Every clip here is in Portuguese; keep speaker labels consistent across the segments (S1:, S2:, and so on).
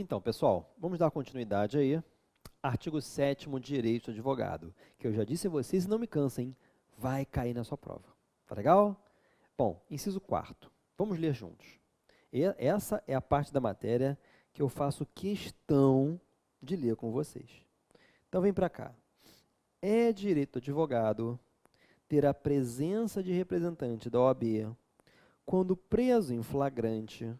S1: Então, pessoal, vamos dar continuidade aí. Artigo 7º, direito do advogado, que eu já disse a vocês e não me cansem, vai cair na sua prova. Tá legal? Bom, inciso 4º. Vamos ler juntos. Essa é a parte da matéria que eu faço questão de ler com vocês. Então, vem para cá. É direito do advogado ter a presença de representante da OAB quando preso em flagrante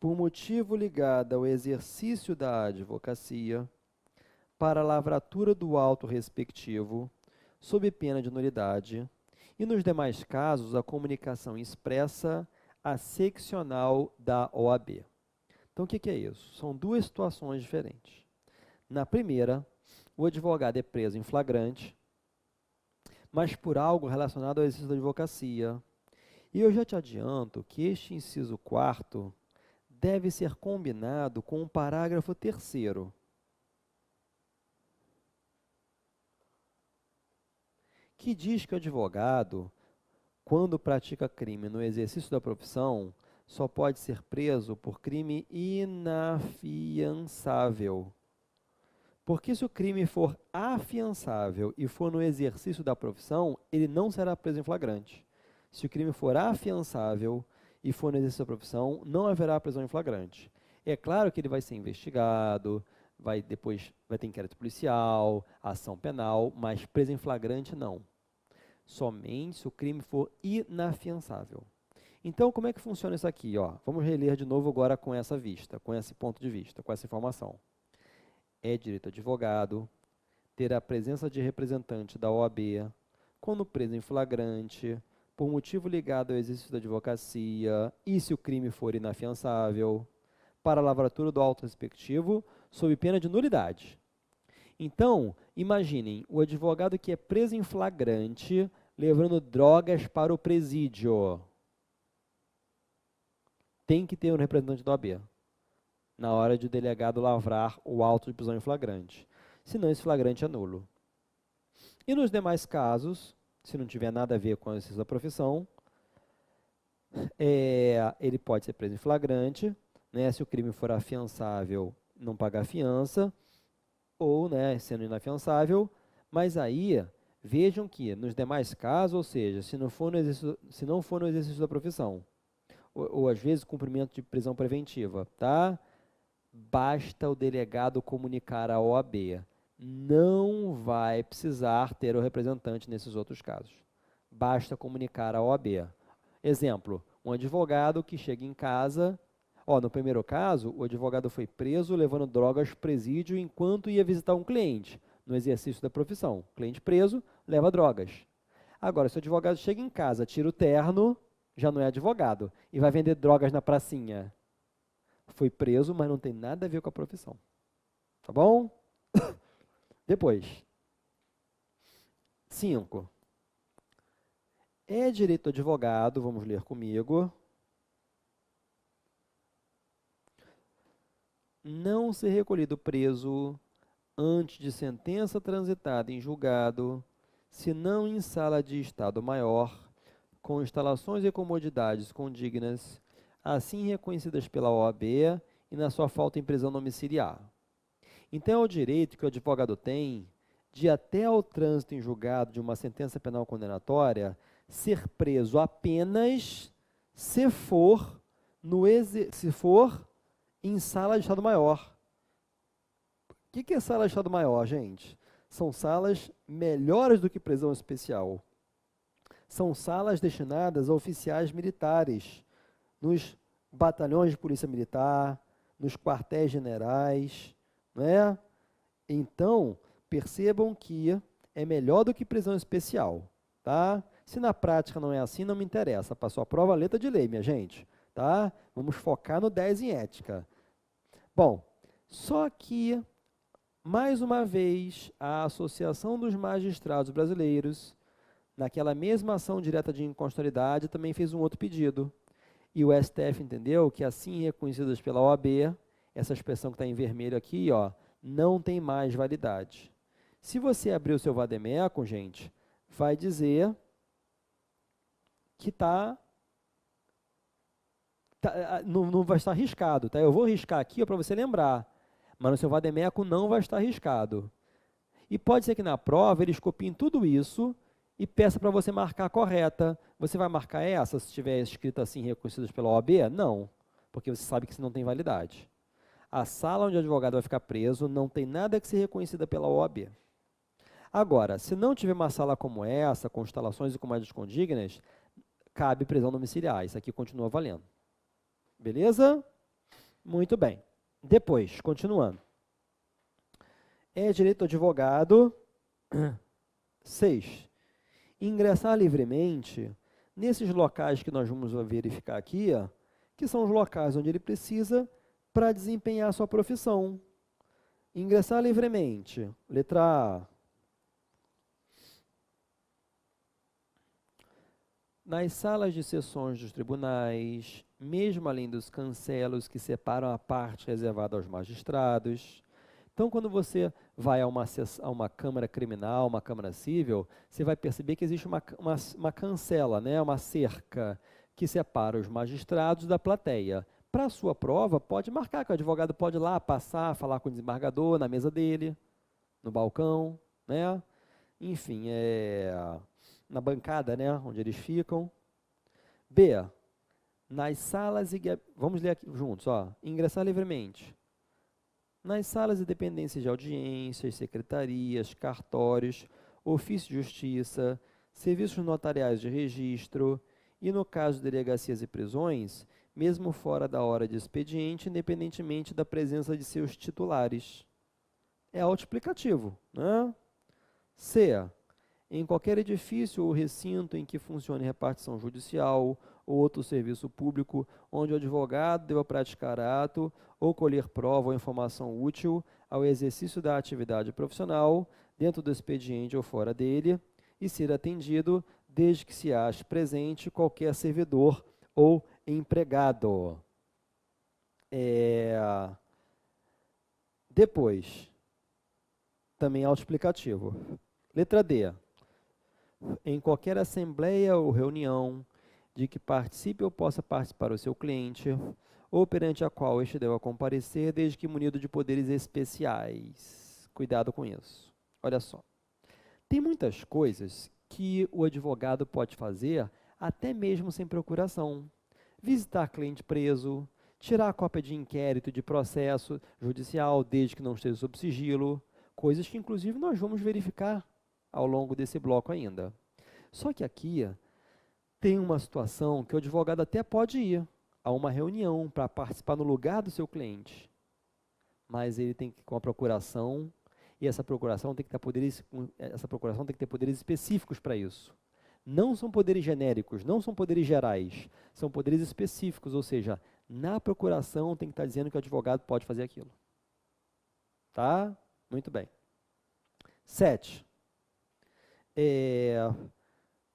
S1: por motivo ligado ao exercício da advocacia para a lavratura do auto respectivo, sob pena de nulidade, e nos demais casos a comunicação expressa à seccional da OAB. Então, o que é isso? São duas situações diferentes. Na primeira, o advogado é preso em flagrante, mas por algo relacionado ao exercício da advocacia. E eu já te adianto que este inciso 4º deve ser combinado com o parágrafo 3º, que diz que o advogado, quando pratica crime no exercício da profissão, só pode ser preso por crime inafiançável. Porque se o crime for afiançável e for no exercício da profissão, ele não será preso em flagrante. Se o crime for afiançável e for no exercício da profissão, não haverá prisão em flagrante. É claro que ele vai ser investigado, depois vai ter inquérito policial, ação penal, mas preso em flagrante não. Somente se o crime for inafiançável. Então, como é que funciona isso aqui? Ó? Vamos reler de novo agora com essa vista, com esse ponto de vista, com essa informação. É direito do advogado ter a presença de representante da OAB quando preso em flagrante, por motivo ligado ao exercício da advocacia e se o crime for inafiançável, para a lavratura do auto respectivo, sob pena de nulidade. Então, imaginem, o advogado que é preso em flagrante, levando drogas para o presídio. Tem que ter um representante da OAB, na hora de o delegado lavrar o auto de prisão em flagrante. Senão, esse flagrante é nulo. E nos demais casos, se não tiver nada a ver com o exercício da profissão, ele pode ser preso em flagrante, né, se o crime for afiançável, não pagar fiança, ou, né, sendo inafiançável, mas aí, vejam que nos demais casos, ou seja, se não for no exercício da profissão, ou às vezes cumprimento de prisão preventiva, tá? Basta o delegado comunicar à OAB. Não vai precisar ter o representante nesses outros casos. Basta comunicar à OAB. Exemplo, um advogado que chega em casa, no primeiro caso, o advogado foi preso levando drogas ao presídio enquanto ia visitar um cliente, no exercício da profissão. Cliente preso, leva drogas. Agora, se o advogado chega em casa, tira o terno, já não é advogado, e vai vender drogas na pracinha. Foi preso, mas não tem nada a ver com a profissão. Tá bom? Depois. 5. É direito do advogado, vamos ler comigo, não ser recolhido preso antes de sentença transitada em julgado, senão em sala de estado maior, com instalações e comodidades condignas, assim reconhecidas pela OAB e na sua falta em prisão domiciliar. Então, é o direito que o advogado tem de, até ao trânsito em julgado de uma sentença penal condenatória, ser preso apenas se for em sala de estado maior. O que é sala de estado maior, gente? São salas melhores do que prisão especial. São salas destinadas a oficiais militares, nos batalhões de polícia militar, nos quartéis generais, né? Então, percebam que é melhor do que prisão especial, tá? Se na prática não é assim, não me interessa. Passou a prova, letra de lei, minha gente, tá? Vamos focar no 10 em ética. Bom, só que, mais uma vez, a Associação dos Magistrados Brasileiros, naquela mesma ação direta de inconstitucionalidade, também fez um outro pedido. E o STF entendeu que, assim reconhecidas pela OAB, essa expressão que está em vermelho aqui, ó, não tem mais validade. Se você abrir o seu vade-mecum, gente, vai dizer que não vai estar riscado, tá? Eu vou riscar aqui para você lembrar. mas no seu vademécum não vai estar riscado. E pode ser que na prova eles copiem tudo isso e peça para você marcar a correta. Você vai marcar essa se estiver escrita assim, reconhecidas pela OAB? Não, porque você sabe que isso não tem validade. A sala onde o advogado vai ficar preso não tem nada que ser reconhecida pela OAB. Agora, se não tiver uma sala como essa, com instalações e comandos condignas, cabe prisão domiciliar. Isso aqui continua valendo. Beleza? Muito bem. Depois, continuando. É direito do advogado. 6. Ingressar livremente nesses locais que nós vamos verificar aqui, que são os locais onde ele precisa para desempenhar a sua profissão. Ingressar livremente. Letra A. Nas salas de sessões dos tribunais, mesmo além dos cancelos que separam a parte reservada aos magistrados. Então, quando você vai a uma câmara criminal, uma câmara civil, você vai perceber que existe uma cancela, né, uma cerca que separa os magistrados da plateia. Para a sua prova, pode marcar que o advogado pode ir lá passar, falar com o desembargador na mesa dele, no balcão, né? Enfim, na bancada, né, onde eles ficam. B, nas salas e... Vamos ler aqui juntos, ó. Ingressar livremente. Nas salas e dependências de audiências, secretarias, cartórios, ofício de justiça, serviços notariais de registro e, no caso de delegacias e prisões, mesmo fora da hora de expediente, independentemente da presença de seus titulares. É autoexplicativo, né? C, em qualquer edifício ou recinto em que funcione repartição judicial ou outro serviço público, onde o advogado deva praticar ato ou colher prova ou informação útil ao exercício da atividade profissional, dentro do expediente ou fora dele, e ser atendido desde que se ache presente qualquer servidor ou empregado. Depois, também autoexplicativo. Letra D. Em qualquer assembleia ou reunião de que participe ou possa participar o seu cliente, ou perante a qual este deva comparecer, desde que munido de poderes especiais. Cuidado com isso. Olha só. Tem muitas coisas que o advogado pode fazer até mesmo sem procuração. Visitar cliente preso, tirar a cópia de inquérito de processo judicial, desde que não esteja sob sigilo, coisas que inclusive nós vamos verificar ao longo desse bloco ainda. Só que aqui tem uma situação que o advogado até pode ir a uma reunião para participar no lugar do seu cliente, mas ele tem que ir com a procuração, e essa procuração tem que ter poderes específicos para isso. Não são poderes genéricos, não são poderes gerais, são poderes específicos, ou seja, na procuração tem que estar dizendo que o advogado pode fazer aquilo. Tá? Muito bem. 7.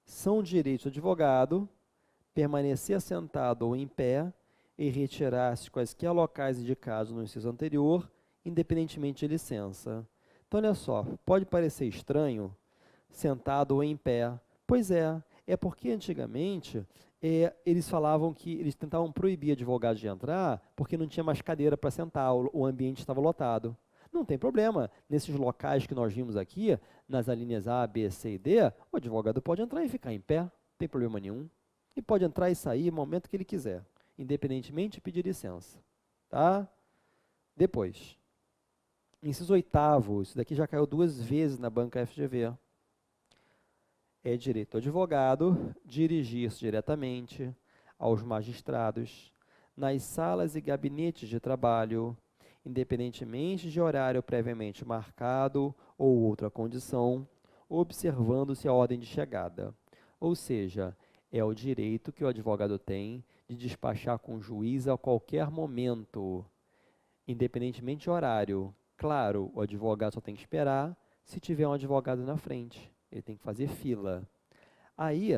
S1: São direitos do advogado permanecer assentado ou em pé e retirar-se quaisquer locais indicados no inciso anterior, independentemente de licença. Então, olha só, pode parecer estranho, sentado ou em pé. Pois é porque antigamente eles falavam que eles tentavam proibir advogados de entrar porque não tinha mais cadeira para sentar, o ambiente estava lotado. Não tem problema, nesses locais que nós vimos aqui, nas alíneas A, B, C e D, o advogado pode entrar e ficar em pé, não tem problema nenhum. E pode entrar e sair no momento que ele quiser, independentemente de pedir licença. Tá? Depois, inciso 8º, isso daqui já caiu 2 vezes na banca FGV. É direito do advogado dirigir-se diretamente aos magistrados nas salas e gabinetes de trabalho, independentemente de horário previamente marcado ou outra condição, observando-se a ordem de chegada. Ou seja, é o direito que o advogado tem de despachar com o juiz a qualquer momento, independentemente de horário. Claro, o advogado só tem que esperar se tiver um advogado na frente. Ele tem que fazer fila. Aí,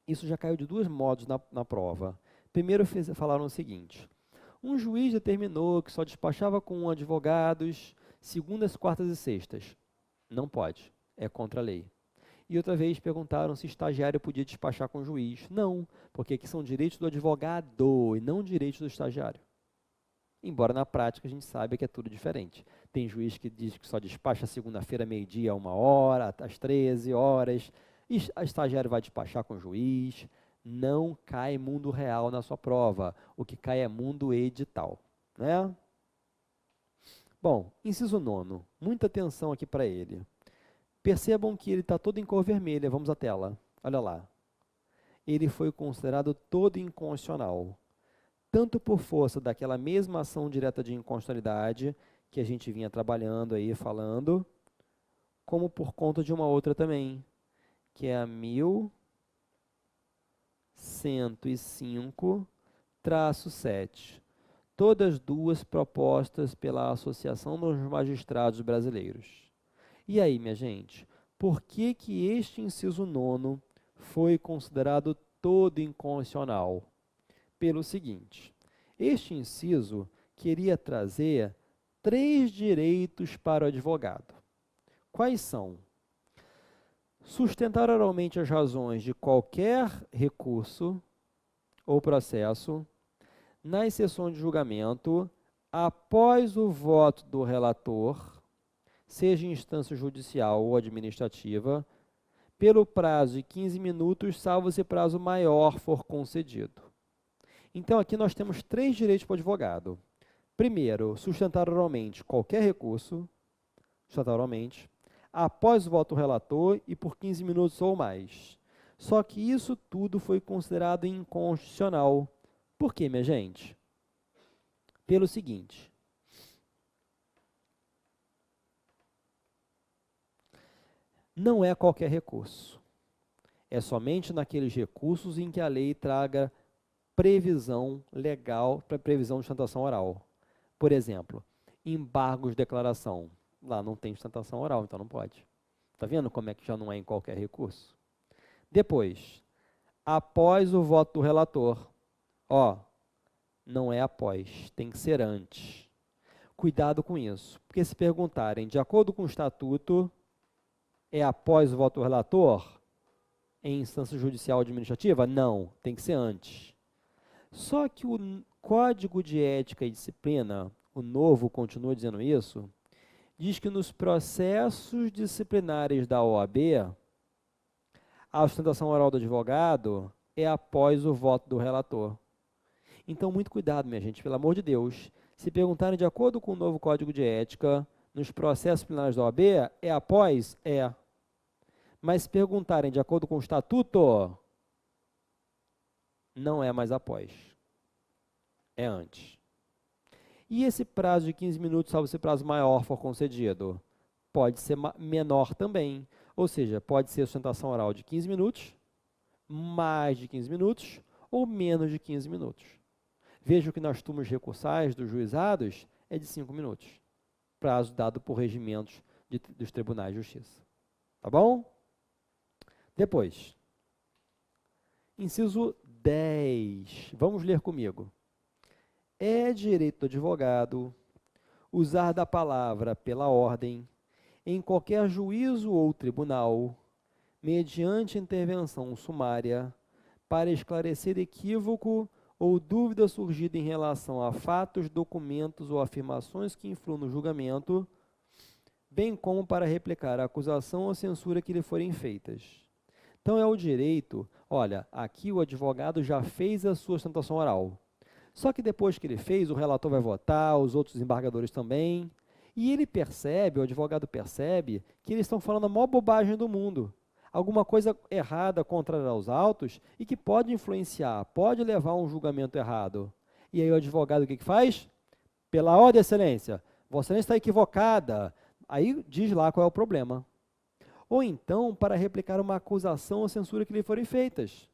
S1: isso já caiu de 2 modos na prova. Primeiro falaram o seguinte: um juiz determinou que só despachava com advogados segundas, quartas e sextas. Não pode, é contra a lei. E outra vez perguntaram se estagiário podia despachar com o juiz. Não, porque aqui são direitos do advogado e não direitos do estagiário. embora na prática a gente saiba que é tudo diferente. Tem juiz que diz que só despacha segunda-feira, meio-dia, 1h, às 13 horas, e a estagiário vai despachar com o juiz. Não cai mundo real na sua prova, o que cai é mundo edital, né? Bom, inciso 9, muita atenção aqui para ele. Percebam que ele está todo em cor vermelha, vamos à tela, olha lá. Ele foi considerado todo inconstitucional, tanto por força daquela mesma ação direta de inconstitucionalidade que a gente vinha trabalhando aí, falando, como por conta de uma outra também, que é a 1105-7, todas duas propostas pela Associação dos Magistrados Brasileiros. E aí, minha gente, por que que este inciso 9 foi considerado todo inconstitucional? Pelo seguinte, este inciso queria trazer 3 direitos para o advogado. Quais são? Sustentar oralmente as razões de qualquer recurso ou processo nas sessões de julgamento após o voto do relator, seja em instância judicial ou administrativa, pelo prazo de 15 minutos, salvo se prazo maior for concedido. Então, aqui nós temos 3 direitos para o advogado. Primeiro, sustentar oralmente qualquer recurso, sustentar oralmente, após o voto do relator e por 15 minutos ou mais. Só que isso tudo foi considerado inconstitucional. Por quê, minha gente? Pelo seguinte. Não é qualquer recurso. É somente naqueles recursos em que a lei traga previsão legal para previsão de sustentação oral. Por exemplo, embargos de declaração. Lá não tem sustentação oral, então não pode. Está vendo como é que já não é em qualquer recurso? Depois, após o voto do relator. Ó, não é após, tem que ser antes. Cuidado com isso, porque se perguntarem, de acordo com o estatuto, é após o voto do relator? Em instância judicial ou administrativa? Não, tem que ser antes. Só que o Código de Ética e Disciplina, o novo continua dizendo isso, diz que nos processos disciplinares da OAB, a sustentação oral do advogado é após o voto do relator. Então, muito cuidado, minha gente, pelo amor de Deus. Se perguntarem de acordo com o novo Código de Ética, nos processos disciplinares da OAB, é após? É. Mas se perguntarem de acordo com o estatuto, não é mais após. É antes. E esse prazo de 15 minutos, salvo se prazo maior for concedido? Pode ser menor também. Ou seja, pode ser sustentação oral de 15 minutos, mais de 15 minutos ou menos de 15 minutos. Veja que nas turmas recursais dos juizados é de 5 minutos. Prazo dado por regimentos dos tribunais de justiça. Tá bom? Depois, inciso 10. Vamos ler comigo. É direito do advogado usar da palavra pela ordem em qualquer juízo ou tribunal, mediante intervenção sumária, para esclarecer equívoco ou dúvida surgida em relação a fatos, documentos ou afirmações que influam no julgamento, bem como para replicar a acusação ou censura que lhe forem feitas. Então, é o direito, olha, aqui o advogado já fez a sua sustentação oral. Só que depois que ele fez, o relator vai votar, os outros desembargadores também, e ele percebe, o advogado percebe, que eles estão falando a maior bobagem do mundo. Alguma coisa errada contrária aos autos e que pode influenciar, pode levar a um julgamento errado. E aí o advogado o que faz? Pela ordem, excelência, Vossa Excelência está equivocada. Aí diz lá qual é o problema. Ou então, para replicar uma acusação ou censura que lhe forem feitas.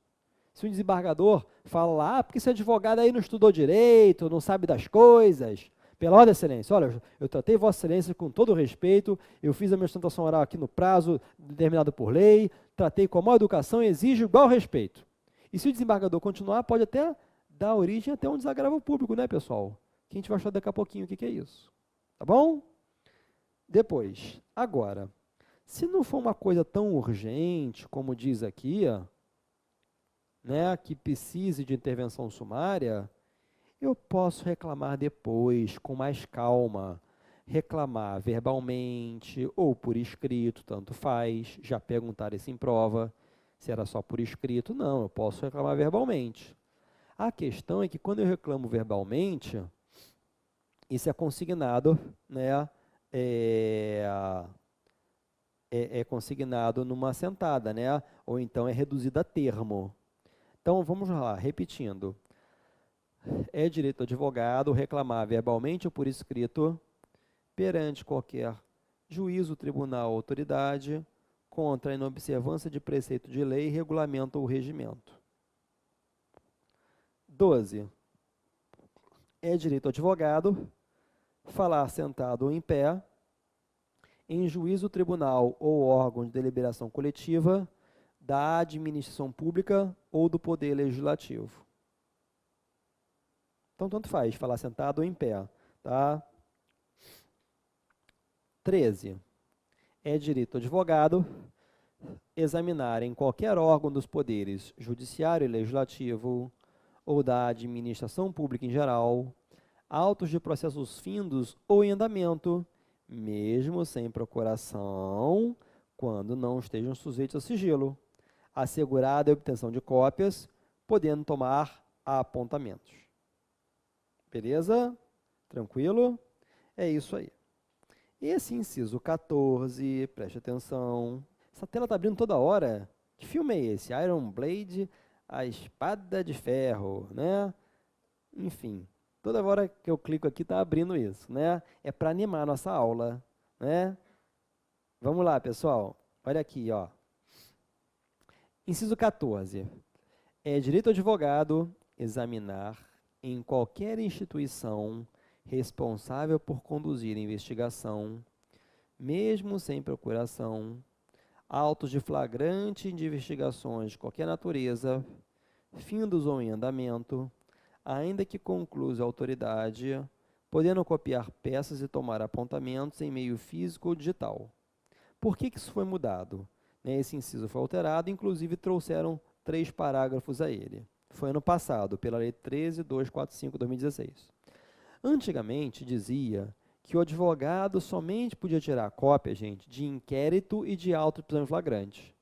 S1: Se um desembargador fala lá, porque esse advogado aí não estudou direito, não sabe das coisas, pela ordem, excelência, olha, eu tratei Vossa Excelência com todo respeito, eu fiz a minha sustentação oral aqui no prazo determinado por lei, tratei com a maior educação e exijo igual respeito. E se o desembargador continuar, pode até dar origem até um desagravo público, né, pessoal? Que a gente vai achar daqui a pouquinho o que é isso. Tá bom? Depois, agora, se não for uma coisa tão urgente, como diz aqui, né, que precise de intervenção sumária, Eu posso reclamar depois, com mais calma, reclamar verbalmente ou por escrito, tanto faz. Já perguntaram isso em prova, se era só por escrito. Não, eu posso reclamar verbalmente. A questão é que quando eu reclamo verbalmente, isso é consignado, né? É, é consignado numa assentada, né? Ou então é reduzido a termo. Então, vamos lá, repetindo. É direito do advogado reclamar verbalmente ou por escrito perante qualquer juízo, tribunal ou autoridade contra a inobservância de preceito de lei, regulamento ou regimento. 12. É direito do advogado falar sentado ou em pé em juízo, tribunal ou órgão de deliberação coletiva da administração pública ou do poder legislativo. Então, tanto faz falar sentado ou em pé, tá? 13. É direito do advogado examinar em qualquer órgão dos poderes judiciário e legislativo ou da administração pública em geral, autos de processos findos ou em andamento, mesmo sem procuração, quando não estejam sujeitos a sigilo, assegurada a obtenção de cópias, podendo tomar apontamentos. Beleza? Tranquilo? É isso aí. Esse inciso 14, preste atenção. Essa tela está abrindo toda hora. Que filme é esse? Iron Blade, a espada de ferro, né? Enfim, toda hora que eu clico aqui está abrindo isso, né? É para animar a nossa aula, né? Vamos lá, pessoal. Olha aqui, ó. Inciso 14. É direito do advogado examinar em qualquer instituição responsável por conduzir a investigação, mesmo sem procuração, autos de flagrante de investigações de qualquer natureza, findos ou em andamento, ainda que conclusa a autoridade, podendo copiar peças e tomar apontamentos em meio físico ou digital. Por que isso foi mudado? Esse inciso foi alterado, inclusive trouxeram 3 parágrafos a ele. Foi ano passado, pela Lei 13.245/2016. Antigamente dizia que o advogado somente podia tirar cópia, gente, de inquérito e de auto de prisão em flagrante.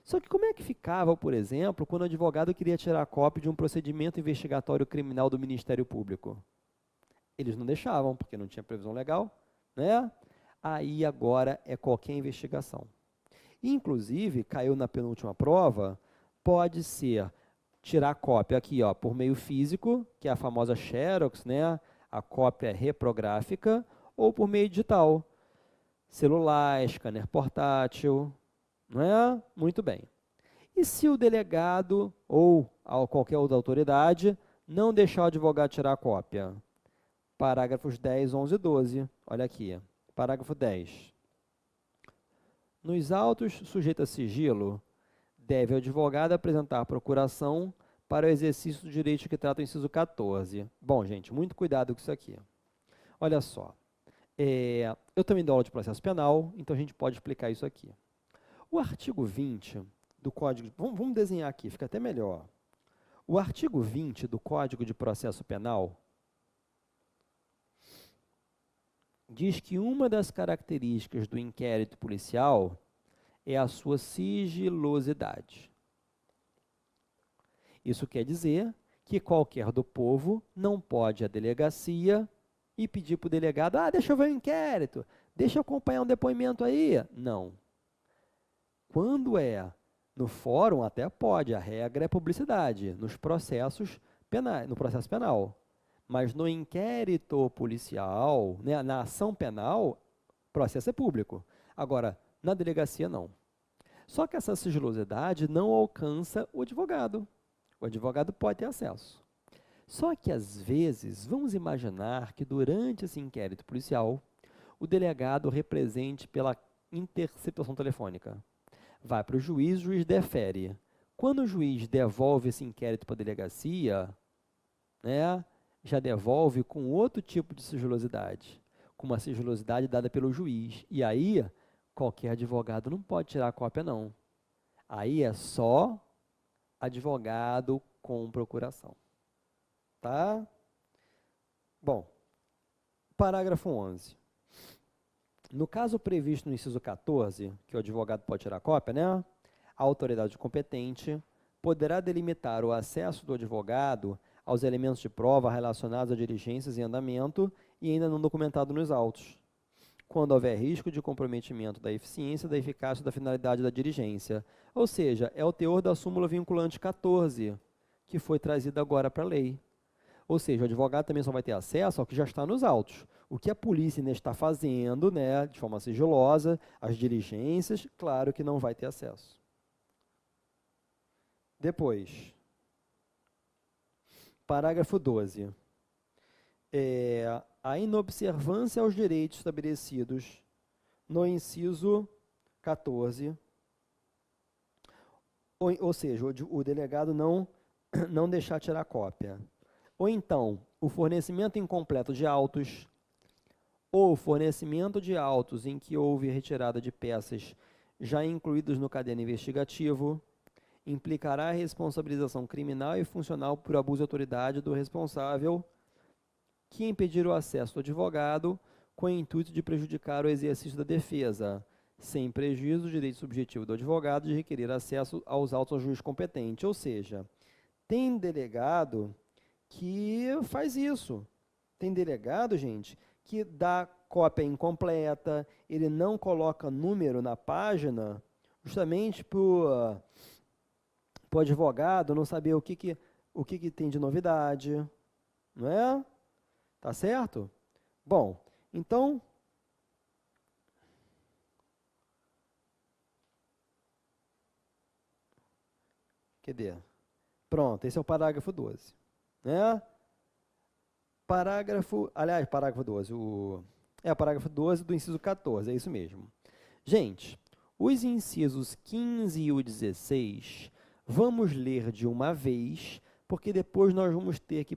S1: Só que como é que ficava, por exemplo, quando o advogado queria tirar cópia de um procedimento investigatório criminal do Ministério Público? Eles não deixavam, porque não tinha previsão legal, né? Aí agora é qualquer investigação. Inclusive, caiu na penúltima prova, pode ser tirar cópia aqui, ó, por meio físico, que é a famosa Xerox, né? A cópia reprográfica, ou por meio digital, celular, scanner portátil, não é? Muito bem. E se o delegado ou qualquer outra autoridade não deixar o advogado tirar a cópia? Parágrafos 10, 11 e 12. Olha aqui. Parágrafo 10. Nos autos sujeitos a sigilo, deve o advogado apresentar a procuração para o exercício do direito que trata o inciso 14. Bom, gente, muito cuidado com isso aqui. Olha só. Eu também dou aula de processo penal, então a gente pode explicar isso aqui. O artigo 20 do Código... Vamos desenhar aqui, fica até melhor. O artigo 20 do Código de Processo Penal diz que uma das características do inquérito policial é a sua sigilosidade. Isso quer dizer que qualquer do povo não pode ir à delegacia e pedir para o delegado, deixa eu ver o inquérito, deixa eu acompanhar um depoimento aí. Não. Quando é no fórum, até pode, a regra é publicidade, nos processos penais, no processo penal. Mas no inquérito policial, né, na ação penal, o processo é público. Agora, na delegacia, não. Só que essa sigilosidade não alcança o advogado. O advogado pode ter acesso. Só que, às vezes, vamos imaginar que durante esse inquérito policial, o delegado represente pela interceptação telefônica. Vai para o juiz defere. Quando o juiz devolve esse inquérito para a delegacia, né, já devolve com outro tipo de sigilosidade, com uma sigilosidade dada pelo juiz. E aí, qualquer advogado não pode tirar a cópia, não. Aí é só advogado com procuração. Tá? Bom, parágrafo 11. No caso previsto no inciso 14, que o advogado pode tirar cópia, né? A autoridade competente poderá delimitar o acesso do advogado aos elementos de prova relacionados a diligências em andamento e ainda não documentado nos autos, quando houver risco de comprometimento da eficiência, da eficácia e da finalidade da diligência. Ou seja, é o teor da súmula vinculante 14, que foi trazida agora para a lei. Ou seja, o advogado também só vai ter acesso ao que já está nos autos. O que a polícia ainda está fazendo, né, de forma sigilosa, as diligências, claro que não vai ter acesso. Depois, parágrafo 12. A inobservância aos direitos estabelecidos no inciso 14, ou seja, o delegado não deixar tirar cópia. Ou então, o fornecimento incompleto de autos, ou fornecimento de autos em que houve retirada de peças já incluídos no caderno investigativo, implicará a responsabilização criminal e funcional por abuso de autoridade do responsável que impedir o acesso do advogado com o intuito de prejudicar o exercício da defesa, sem prejuízo do direito subjetivo do advogado de requerer acesso aos autos ao juiz competente. Ou seja, tem delegado que faz isso. Tem delegado, gente, que dá cópia incompleta, ele não coloca número na página, justamente para o advogado não saber o que tem de novidade, não é? Tá certo? Bom, então, cadê? Pronto, esse é o parágrafo 12. Né? Parágrafo 12, o parágrafo 12 do inciso 14, é isso mesmo. Gente, os incisos 15 e o 16, vamos ler de uma vez, porque depois nós vamos ter que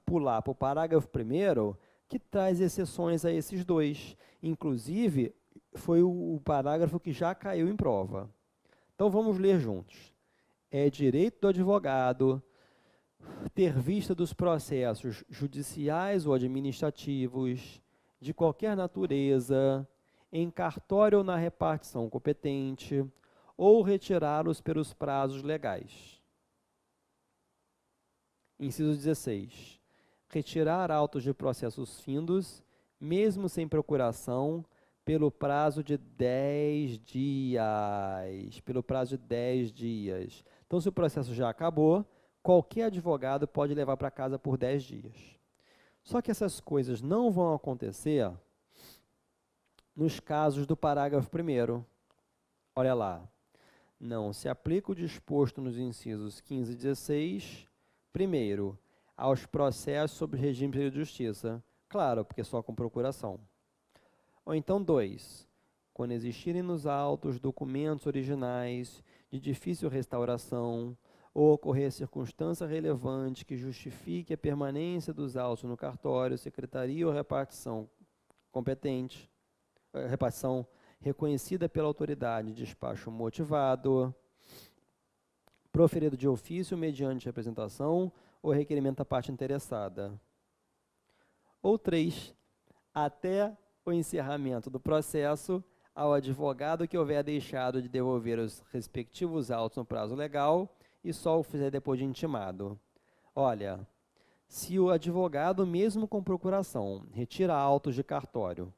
S1: pular para o parágrafo 1º, que traz exceções a esses dois. Inclusive, foi o parágrafo que já caiu em prova. Então, vamos ler juntos. É direito do advogado ter vista dos processos judiciais ou administrativos, de qualquer natureza, em cartório ou na repartição competente, ou retirá-los pelos prazos legais. Inciso 16. Retirar autos de processos findos, mesmo sem procuração, pelo prazo de 10 dias. Pelo prazo de 10 dias. Então, se o processo já acabou, qualquer advogado pode levar para casa por 10 dias. Só que essas coisas não vão acontecer nos casos do parágrafo 1º. Olha lá. Não se aplica o disposto nos incisos 15 e 16, primeiro, aos processos sob regime de justiça. Claro, porque só com procuração. Ou então, 2, quando existirem nos autos documentos originais de difícil restauração, ou ocorrer circunstância relevante que justifique a permanência dos autos no cartório, secretaria ou repartição competente, repartição reconhecida pela autoridade, despacho motivado, proferido de ofício mediante representação ou requerimento da parte interessada. Ou 3, até o encerramento do processo, ao advogado que houver deixado de devolver os respectivos autos no prazo legal e só o fizer depois de intimado. Olha, se o advogado, mesmo com procuração, retira autos de cartório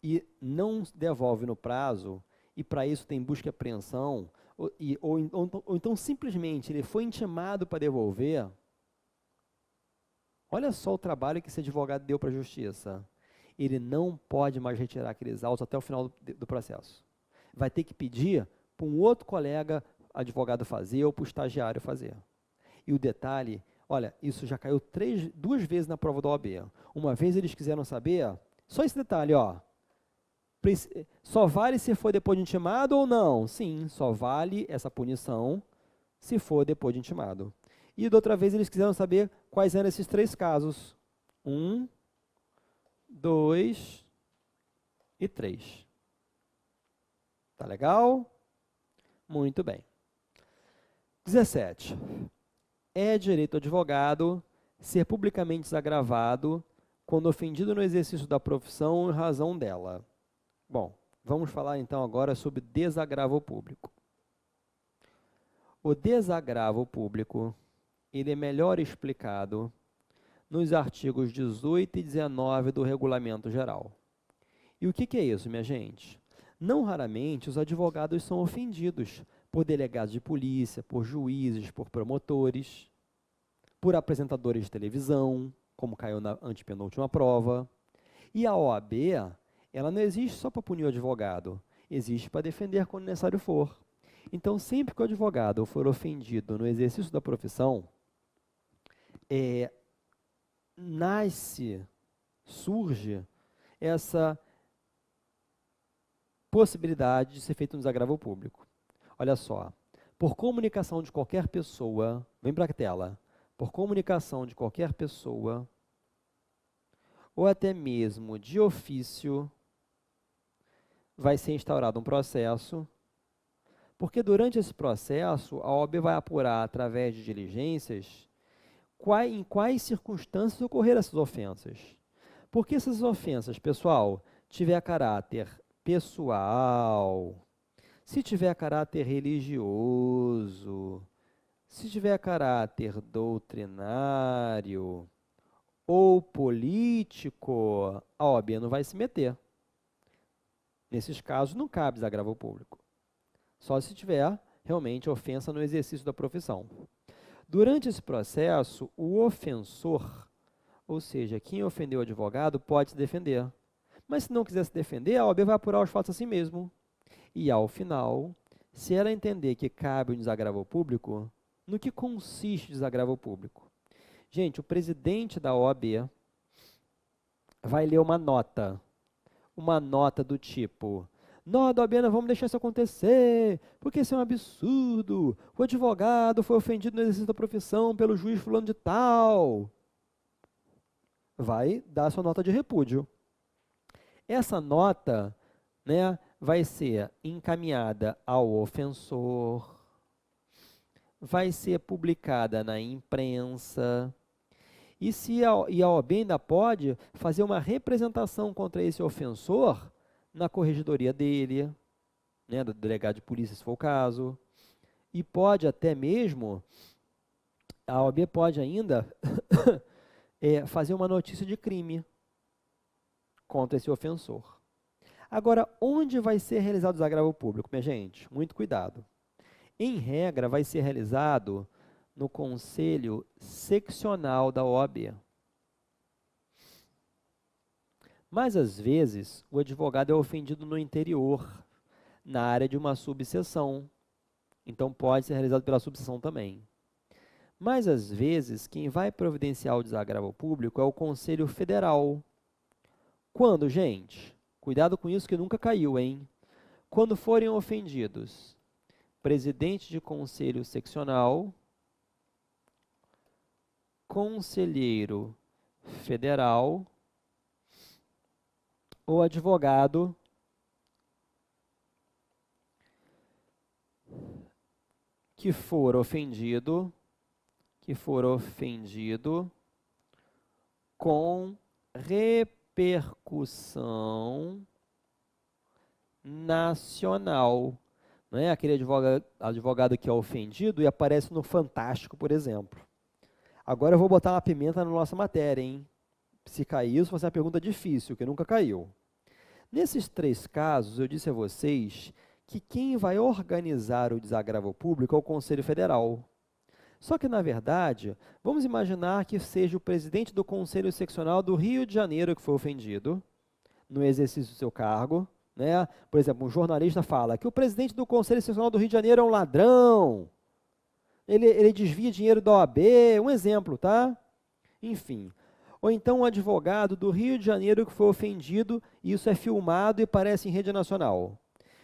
S1: e não devolve no prazo, e para isso tem busca e apreensão, ou então simplesmente ele foi intimado para devolver, olha só o trabalho que esse advogado deu para a justiça. Ele não pode mais retirar aqueles autos até o final do processo. Vai ter que pedir para um outro colega advogado fazer ou para o estagiário fazer. E o detalhe, olha, isso já caiu 2 vezes na prova da OAB. Uma vez eles quiseram saber, só esse detalhe, ó, só vale se for depois de intimado ou não? Sim, só vale essa punição se for depois de intimado. E da outra vez eles quiseram saber quais eram esses 3 casos. 1, 2 e 3. Tá legal? Muito bem. 17. É direito do advogado ser publicamente desagravado quando ofendido no exercício da profissão em razão dela. Bom, vamos falar então agora sobre desagravo público. O desagravo público, ele é melhor explicado nos artigos 18 e 19 do Regulamento Geral. E o que é isso, minha gente? Não raramente os advogados são ofendidos por delegados de polícia, por juízes, por promotores, por apresentadores de televisão, como caiu na antepenúltima prova. E a OAB, ela não existe só para punir o advogado, existe para defender quando necessário for. Então, sempre que o advogado for ofendido no exercício da profissão, surge essa possibilidade de ser feito um desagravo público. Olha só, por comunicação de qualquer pessoa, vem para a tela, por comunicação de qualquer pessoa, ou até mesmo de ofício, vai ser instaurado um processo, porque durante esse processo, a OAB vai apurar, através de diligências, em quais circunstâncias ocorreram essas ofensas. Porque essas ofensas, pessoal, tiver caráter pessoal, se tiver caráter religioso, se tiver caráter doutrinário ou político, a OAB não vai se meter. Nesses casos, não cabe desagravo público. Só se tiver realmente ofensa no exercício da profissão. Durante esse processo, o ofensor, ou seja, quem ofendeu o advogado, pode se defender. Mas se não quiser se defender, a OAB vai apurar os fatos assim mesmo. E ao final, se ela entender que cabe um desagravo público, no que consiste o desagravo público? Gente, o presidente da OAB vai ler uma nota do tipo: nós da OAB não vamos deixar isso acontecer, porque isso é um absurdo, o advogado foi ofendido no exercício da profissão pelo juiz fulano de tal. Vai dar sua nota de repúdio. Essa nota, né, vai ser encaminhada ao ofensor, vai ser publicada na imprensa, e a OAB ainda pode fazer uma representação contra esse ofensor na corregedoria dele, né, do delegado de polícia, se for o caso, e pode até mesmo, a OAB pode ainda fazer uma notícia de crime contra esse ofensor. Agora, onde vai ser realizado o desagravo público, minha gente? Muito cuidado. Em regra, vai ser realizado no Conselho Seccional da OAB. Mas, às vezes, o advogado é ofendido no interior, na área de uma subseção. Então, pode ser realizado pela subseção também. Mas, às vezes, quem vai providenciar o desagravo público é o Conselho Federal. Quando, gente? Cuidado com isso que nunca caiu, hein? Quando forem ofendidos presidente de conselho seccional, conselheiro federal ou advogado que for ofendido com repercussão nacional. Não é aquele advogado que é ofendido e aparece no Fantástico, por exemplo. Agora eu vou botar uma pimenta na nossa matéria, hein? Se cair isso, vai ser uma pergunta difícil, que nunca caiu. Nesses 3 casos, eu disse a vocês que quem vai organizar o desagravo público é o Conselho Federal. Só que, na verdade, vamos imaginar que seja o presidente do Conselho Seccional do Rio de Janeiro que foi ofendido no exercício do seu cargo, né? Por exemplo, um jornalista fala que o presidente do Conselho Seccional do Rio de Janeiro é um ladrão, ele desvia dinheiro da OAB, um exemplo, tá? Enfim. Ou então um advogado do Rio de Janeiro que foi ofendido, e isso é filmado e aparece em rede nacional.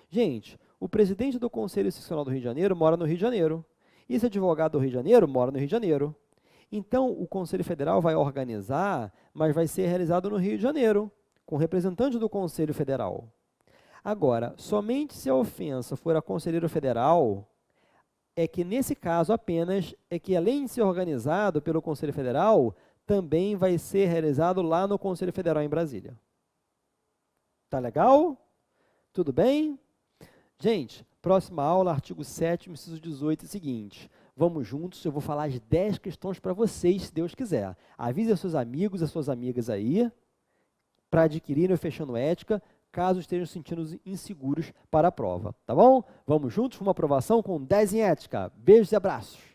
S1: Gente, o presidente do Conselho Seccional do Rio de Janeiro mora no Rio de Janeiro. E esse advogado do Rio de Janeiro mora no Rio de Janeiro. Então, o Conselho Federal vai organizar, mas vai ser realizado no Rio de Janeiro, com representante do Conselho Federal. Agora, somente se a ofensa for a conselheiro federal, é que, nesse caso apenas, é que, além de ser organizado pelo Conselho Federal, também vai ser realizado lá no Conselho Federal em Brasília. Tá legal? Tudo bem? Gente, próxima aula, artigo 7º, inciso 18, é o seguinte. Vamos juntos, eu vou falar as 10 questões para vocês, se Deus quiser. Avise os seus amigos, as suas amigas aí, para adquirirem o Fechando Ética, caso estejam se sentindo inseguros para a prova, tá bom? Vamos juntos para uma aprovação com 10 em ética. Beijos e abraços!